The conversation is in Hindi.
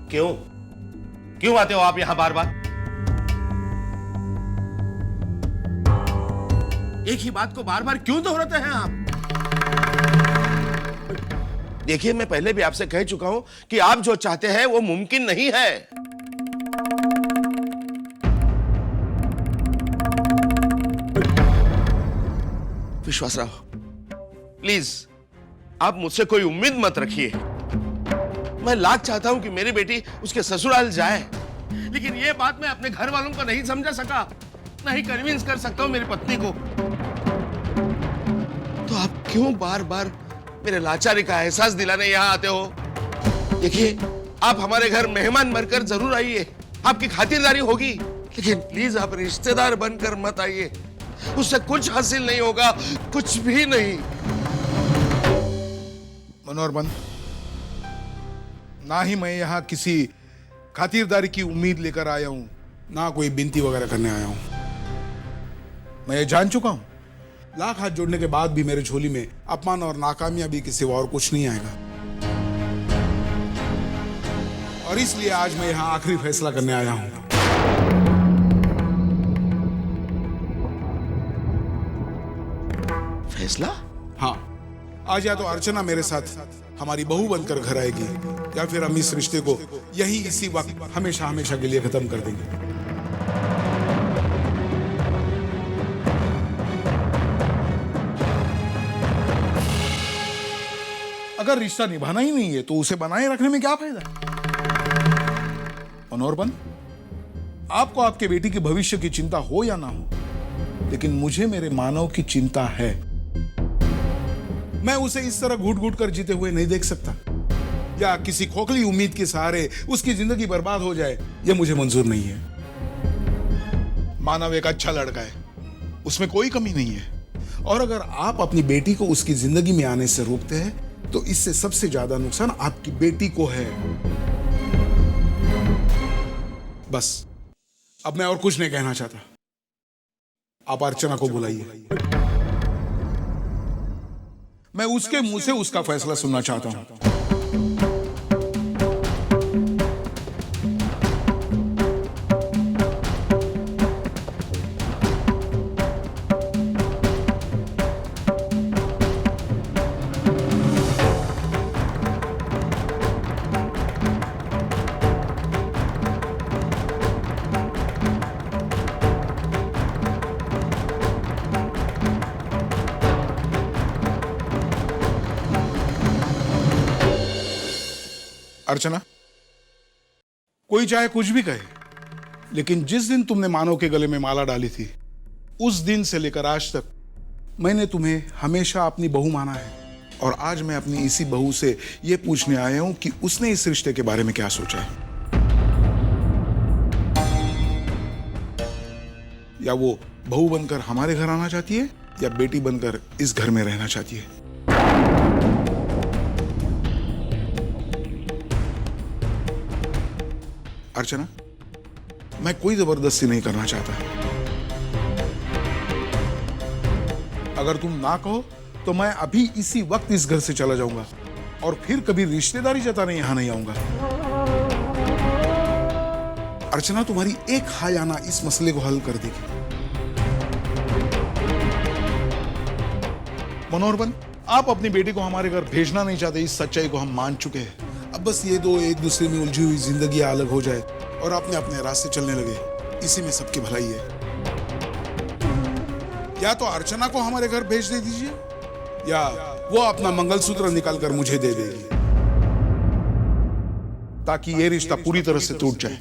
क्यों क्यों आते हो आप यहां बार बार? एक ही बात को बार बार क्यों दोहराते हैं आप? देखिए, मैं पहले भी आपसे कह चुका हूं कि आप जो चाहते हैं वो मुमकिन नहीं है। विश्वासराव, प्लीज आप मुझसे कोई उम्मीद मत रखिए। मैं लाख चाहता हूं कि मेरी बेटी उसके ससुराल जाए, लेकिन यह बात मैं अपने घर वालों को नहीं समझा सका, नहीं कन्विंस कर सकता हूं मेरी पत्नी को। तो आप क्यों बार बार मेरे लाचारी का एहसास दिलाने यहां आते हो? देखिए, आप हमारे घर मेहमान बनकर जरूर आइए, आपकी खातिरदारी होगी, लेकिन प्लीज आप रिश्तेदार बनकर मत आइए। उससे कुछ हासिल नहीं होगा, कुछ भी नहीं। मनोहर, ना ही मैं यहाँ किसी खातिरदारी की उम्मीद लेकर आया हूं, ना कोई बिनती वगैरह करने आया हूं। मैं ये जान चुका हूं, लाख हाथ जोड़ने के बाद भी मेरे झोली में अपमान और नाकामयाबी के सिवा और कुछ नहीं आएगा। और इसलिए आज मैं यहाँ आखिरी फैसला करने आया हूं। फैसला? हाँ, आज या तो अर्चना मेरे साथ हमारी बहू बनकर घर आएगी, या फिर हम इस रिश्ते को यही इसी वक्त हमेशा हमेशा के लिए खत्म कर देंगे। अगर रिश्ता निभाना ही नहीं है तो उसे बनाए रखने में क्या फायदा? मनोहर, आपको आपके बेटी के भविष्य की चिंता हो या ना हो, लेकिन मुझे मेरे मानव की चिंता है। मैं उसे इस तरह घुट घुट कर जीते हुए नहीं देख सकता, या किसी खोखली उम्मीद के सहारे उसकी जिंदगी बर्बाद हो जाए, यह मुझे मंजूर नहीं है। मानव एक अच्छा लड़का है, उसमें कोई कमी नहीं है, और अगर आप अपनी बेटी को उसकी जिंदगी में आने से रोकते हैं तो इससे सबसे ज्यादा नुकसान आपकी बेटी को है। बस, अब मैं और कुछ नहीं कहना चाहता। आप अर्चना को बुलाइए, मैं उसके मुंह से उसका फैसला सुनना चाहता हूं। अर्चना, कोई चाहे कुछ भी कहे, लेकिन जिस दिन तुमने मानव के गले में माला डाली थी, उस दिन से लेकर आज तक मैंने तुम्हें हमेशा अपनी बहू माना है। और आज मैं अपनी इसी बहू से यह पूछने आया हूं कि उसने इस रिश्ते के बारे में क्या सोचा है। या वो बहू बनकर हमारे घर आना चाहती है, या बेटी बनकर इस घर में रहना चाहती है। अर्चना, मैं कोई जबरदस्ती नहीं करना चाहता। अगर तुम ना कहो तो मैं अभी इसी वक्त इस घर से चला जाऊंगा, और फिर कभी रिश्तेदारी जताने यहां नहीं आऊंगा। अर्चना, तुम्हारी एक हाय आना इस मसले को हल कर देगी। मनोहर, आप अपनी बेटी को हमारे घर भेजना नहीं चाहते, इस सच्चाई को हम मान चुके हैं। अब बस ये दो एक दूसरे में उलझी हुई जिंदगी अलग हो जाए और अपने अपने रास्ते चलने लगे, इसी में सबकी भलाई है। या तो अर्चना को हमारे घर भेज दे दीजिए, या वो अपना मंगलसूत्र निकालकर मुझे दे देगी, ताकि ये रिश्ता पूरी तरह से टूट जाए।